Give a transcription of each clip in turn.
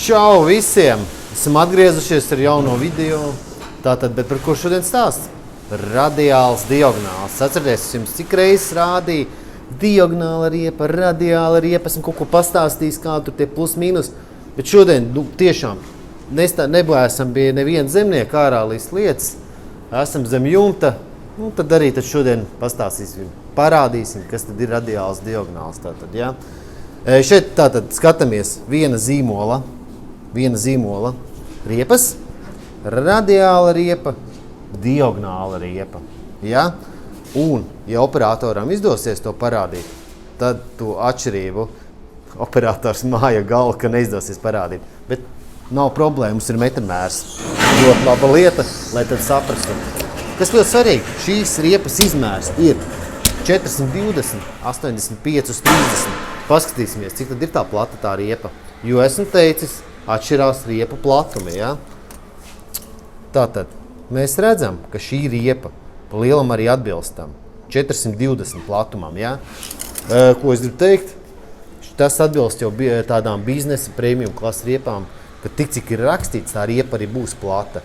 Čau visiem! Esam atgriezušies ar jauno video. Tātad, bet par ko šodien stāsts? Radiāls diagonāls. Atcerieties, es jums cik reizes rādīju diagonāla riepa, radiāla riepa. Esmu kaut ko pastāstījis, kā tur tie plus mīnus. Bet šodien, tiešām, neblēsam pie neviena zemnieka ārā līdz lietas. Esam zem jumta. Tad arī šodien pastāstīsim, parādīsim, kas tad ir radiāls diagonāls. Tātad, ja? Šeit tātad skatāmies viena zīmola riepas, radiāla riepa, diagonāla riepa. Ja? Un, ja operatoram izdosies to parādīt, tad to atšķirību operators māja galva, ka neizdosies parādīt. Bet nav problēma, mums ir metrmērs. Ļoti laba lieta, lai tad saprastu. Kas ļoti svarīgi, šīs riepas izmērs ir 420, 85, 30. Paskatīsimies, cik tad ir tā plata tā riepa. Jo esmu teicis, atšķirās riepu platumi. Ja? Tātad mēs redzam, ka šī riepa pa lielam arī atbilstam 420 platumam. Ja? Ko es gribu teikt? Tas atbilst jau tādām biznesa premium klases riepām, ka tik cik ir rakstīts, tā riepa arī būs plata.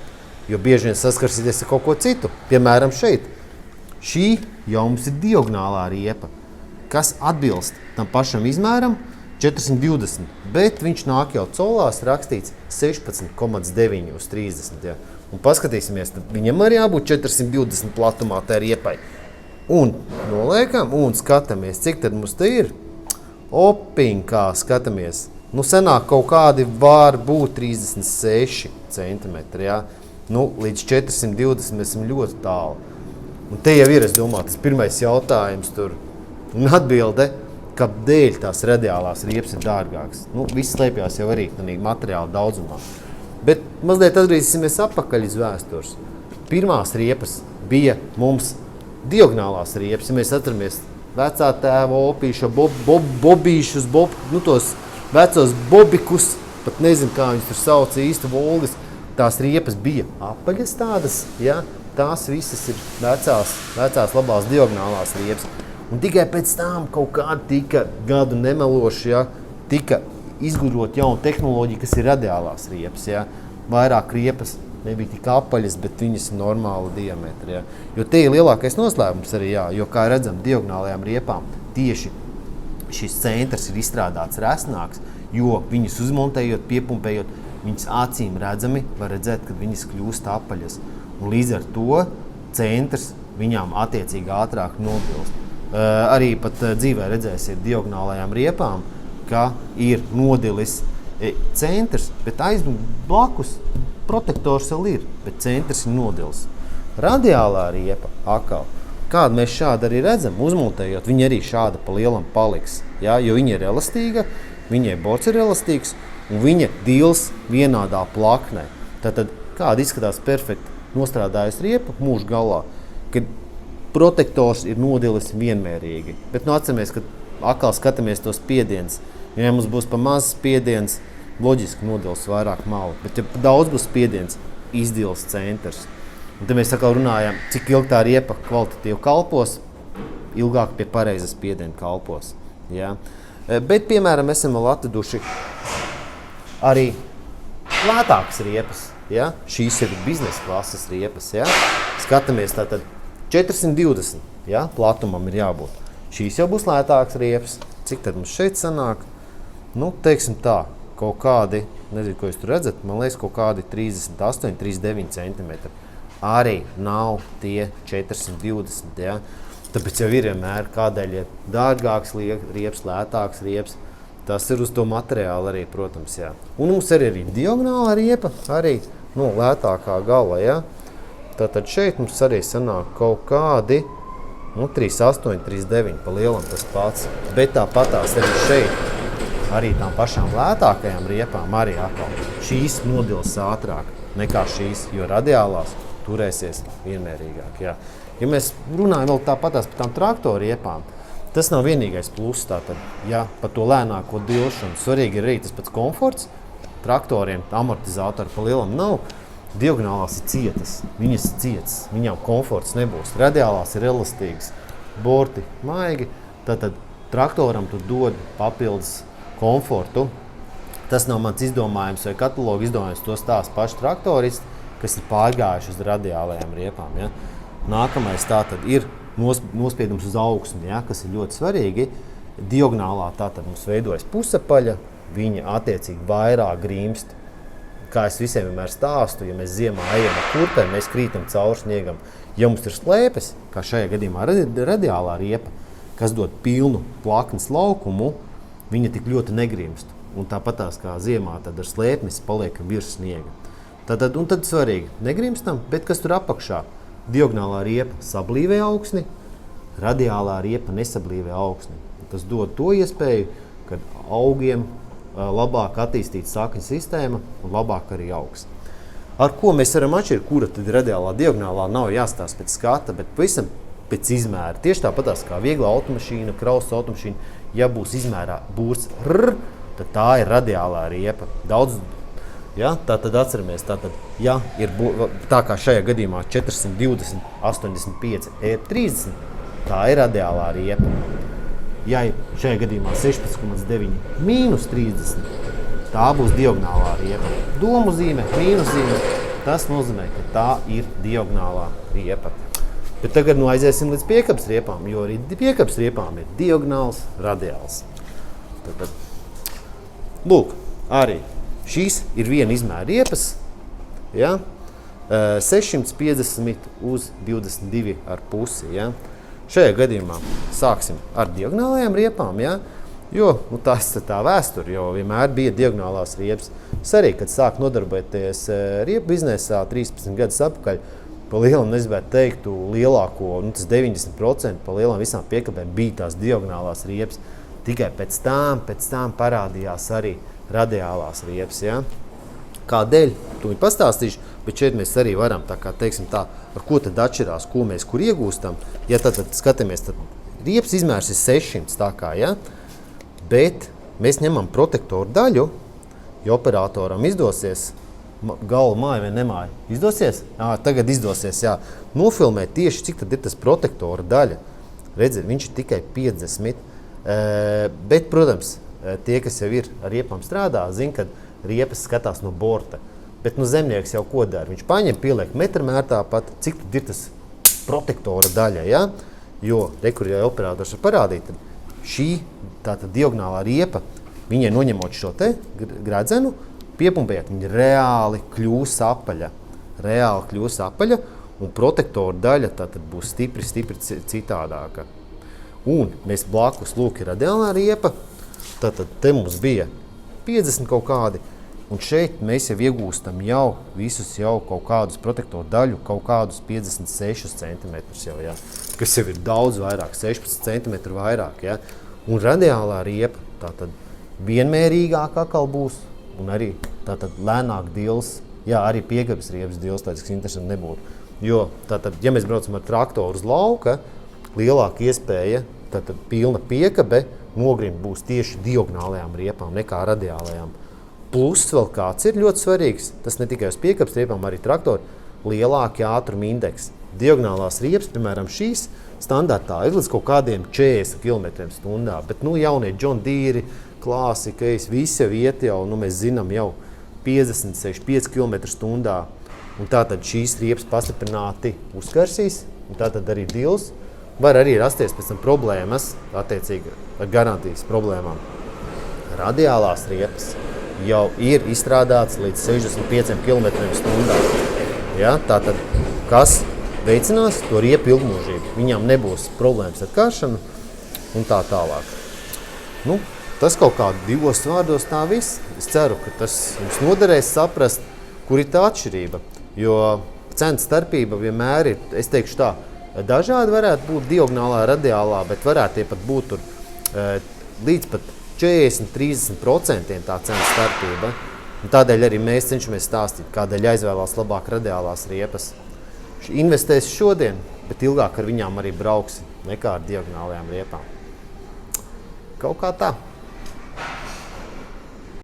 Jo bieži vien saskarsieties ar kaut ko citu. Piemēram šeit. Šī jau mums ir diagonālā riepa, kas atbilst tam pašam izmēram 420, bet viņš nāk jau colās rakstīts 16,9 uz 30. Ja. Un paskatīsimies, tad viņam arī jābūt 420 platumā tā riepai. Un noliekam un skatāmies, cik tad mums te ir. Opiņkā skatāmies. Senāk kaut kādi var būt 36 centimetri. Ja. Līdz 420 mēs esam ļoti tālu. Un te jau ir, es domāju, tas pirmais jautājums tur. Un atbilde, kāpēc tās radiālās riepas ir dārgākas. Viss slēpjās jau arī materiāla daudzumā. Bet mazliet atgriezīsimies atpakaļ uz vēstures. Pirmās riepas bija mums diagonālās riepas. Ja mēs atceramies vecā tēva opīša, bobīšus, tos vecos bobikus, pat nezinu, kā viņus tur sauc īsti volgas. Tās riepas bija apaļas tādas, ja? Tās visas ir vecās labās diagonālās riepas. Un tikai pēc tam kaut kāda tika gadu nemeloši, ja? Tika izgudrot jaunu tehnoloģiju, kas ir radiālās riepas. Ja? Vairāk riepas nebija tik apaļas, bet viņas ir normāla diametra. Ja? Jo te ir lielākais noslēpums arī, jā, jo, kā redzam, diagonālajām riepām tieši šis centrs ir izstrādāts resnāks, jo viņas uzmontējot, piepumpējot, viņas acīm redzami var redzēt, kad viņas kļūst apaļas. Un līdz ar to centrs viņām attiecīgi ātrāk nobilst. Arī pat dzīvē redzēsiet diagonālajām riepām, ka ir nodilis centrs, bet blakus protektors vēl ir, bet centrs ir nodilis. Radiālā riepa atkal, kādu mēs šādi arī redzam, uzmontējot, viņa arī šāda pa lielam paliks. Ja? Jo viņa ir elastīga, viņai bords ir elastīgs, un viņa dils vienādā plaknē. Tātad, kāda izskatās perfekti nostrādājusi riepa mūža galā, kad protektors ir nodilis vienmērīgi. Bet atceramies, ka atkal skatāmies tos spiediens. Ja mums būs pa maz spiediens, loģiski nodils vairāk malu. Bet ja daudz būs spiediens, izdils centrs. Un te mēs atkal runājam, cik ilgi tā riepa kvalitatīvi kalpos, ilgāk pie pareizas spiediena kalpos. Ja? Bet, piemēram, esam vēl atraduši arī lētākas riepas. Ja? Šīs ir biznesa klases riepas. Ja? Skatāmies tātad 420 ja? Platumam ir jābūt. Šīs jau būs lētākas riepas. Cik tad mums šeit sanāk? Teiksim tā, kaut kādi, nezinu, ko jūs tur redzat, man liekas, kaut kādi 38, 39 centimetri. Arī nav tie 420. Ja? Tāpēc jau ir vienmēr, kādēļ ir dārgāks riepas, lētāks riepas. Tas ir uz to materiālu arī, protams, jā. Un mums arī ir diagonāla riepa, arī lētākā gala, jā. Tātad šeit mums arī sanāk kaut kādi 38, 39 pa lielam tas pats. Bet tāpatās arī šeit, arī tām pašām lētākajām riepām arī atkal. Šīs nodils ātrāk nekā šīs, jo radiālās turēsies vienmērīgāk, jā. Ja mēs runājam vēl tāpatās par tām traktoru riepām, tas nav vienīgais pluss, tātad, ja par to lēnāko dilšanu. Svarīgi ir arī tas pats komforts. Traktoriem amortizatori pa lielam nav. Diagonālās ir cietas, viņas ir cietas, viņām komforts nebūs. Radiālās ir elastīgas, borti maigi, tātad traktoram tu dod papildus komfortu Tas nav mans izdomājums vai kataloga izdomājums, to stāsta paši traktoristi, kas ir pārgājuši uz radiālajām riepām. Ja. Nākamais tātad ir nospiedums uz augsni, ja, kas ir ļoti svarīgi. Diagonālā tātad mums veidojas pusapaļa, viņa attiecīgi vairāk grimst. Kā es visiem vienmēr stāstu, ja mēs ziemā ejam ar kurpēm, mēs krītam cauri sniegam. Ja mums ir slēpes, kā šajā gadījumā radiālā riepa, kas dod pilnu plaknes laukumu, viņa tik ļoti negrimst. Un tāpatās kā ziemā, tad ar slēpnis paliekam virs sniega. Un tad svarīgi, negrimstam, bet kas tur apakšā? Diagonālā riepa sablīvē augsni, radiālā riepa nesablīvē augsni. Tas dod to iespēju, ka augiem labāk attīstīt sakņu sistēma un labāk arī augs. Ar ko mēs varam atšķirt, kura tad ir radiālā, diagonālā, nav jāstāsta pēc skata, bet pavisam pēc izmēra. Tieši tāpatās kā viegla automašīna, krausas automašīna, ja būs izmērā būrs R, tad tā ir radiālā riepa. Daudz, ja, tā tad atceramies, ja ir tā kā šajā gadījumā 420, 85, R30, tā ir radiālā riepa. Ja šajā gadījumā 16,9 mīnus 30, tā būs diagonālā riepa. Domu zīme, mīnus zīme, tas nozīmē, ka tā ir diagonālā riepa. Bet tagad aiziesim līdz piekabes riepām, jo arī piekabes riepām ir diagonāls, radiāls. Lūk, arī šīs ir viena izmēra riepas, ja? 650 uz 22,5. Ja? Šajā gadījumā sāksim ar diagonālajām riepām, ja? Jo tas ir tā vēsture, jo vienmēr bija diagonālās riepas. Es arī, kad sāku nodarboties riepu biznesā 13 gadus atpakaļ, pa lielam nezinu teiktu lielāko, tas 90% pa lielam visām piekabēm bija tās diagonālās riepas. Tikai pēc tām parādījās arī radiālās riepas. Ja? Kādēļ? To viņi pastāstīšu, bet šeit mēs arī varam, tā kā teiksim tā, ar ko tad atšķirās, ko mēs kur iegūstam. Ja tad skatāmies, tad riepas izmērs ir 600, tā kā, ja? Bet mēs ņemam protektoru daļu, ja operatoram izdosies, galva māja vai nemāja. Izdosies? Tagad izdosies, jā. Nofilmēt tieši, cik tad ir tas protektora daļa. Redziet, viņš ir tikai 50. Bet, protams, tie, kas jau ir ar riepām strādā, zina, ka riepas skatās no borta. Bet zemnieks jau ko dara? Viņš paņem, pieliek metrmēr tāpat, cik tad ir tas protektora daļa, ja? Jo, kur jau operators var parādīt, tad šī tātad diagonālā riepa, viņai noņemot šo te gredzenu, piepumpējot, viņa reāli kļūs apaļa. Un protektora daļa tātad būs stipri citādāka. Un mēs blakus, lūk, ir radiālā riepa, tātad te mums bija 50 kaut kādi, un šeit mēs jau iegūstam visus kaut kādus protektoru daļu, kaut kādus 56 cm jau, ja, kas jau ir daudz vairāk, 16 cm vairāk, ja. Un radiālā riepa tātad vienmērīgāk atkal būs, un arī tātad lēnāk dils, jā, arī piekabes riepas dils, tāds, kas interesanti nebūtu. Jo tātad, ja mēs braucam ar traktoru uz lauka, lielāka iespēja, tātad pilna piekabe nogrimt būs tieši diagonālajām riepām nekā radiālajām. Plus vēl kāds ir ļoti svarīgs, tas ne tikai uz piekabes riepām, arī traktori, lielāki ātruma indeks. Diagonālās riepas, piemēram, šīs standartā ir līdz kaut kādiem 40 km/h, bet jaunie John Deere, klāsikais, visi jau iet jau, mēs zinām jau 50, 65 km/h. Un tātad šīs riepas pastiprināti uzkarsīs, un tātad arī dils. Var arī rasties pēc tam problēmas, attiecīgi ar garantijas problēmām. Radiālās riepas jau ir izstrādāts līdz 65 km/h. Ja? Tātad, kas veicinās to riepu ilgmūžību. Viņām nebūs problēmas ar karšanu un tā tālāk. Tas kaut kādu 2 vārdos tā viss. Es ceru, ka tas jums noderēs saprast, kur ir tā atšķirība. Jo cenu starpība vienmēr ir, es teikšu tā, dažādi varētu būt diagonālā, radiālā, bet varētu pat būt tur līdz pat 40–30% tā cenu starpība. Un tādēļ arī mēs cenšamies stāstīt, kādēļ aizvēlās labāk radiālās riepas. Investēsi šodien, bet ilgāk ar viņām arī brauksi nekā ar diagonālajām riepām. Kaut kā tā.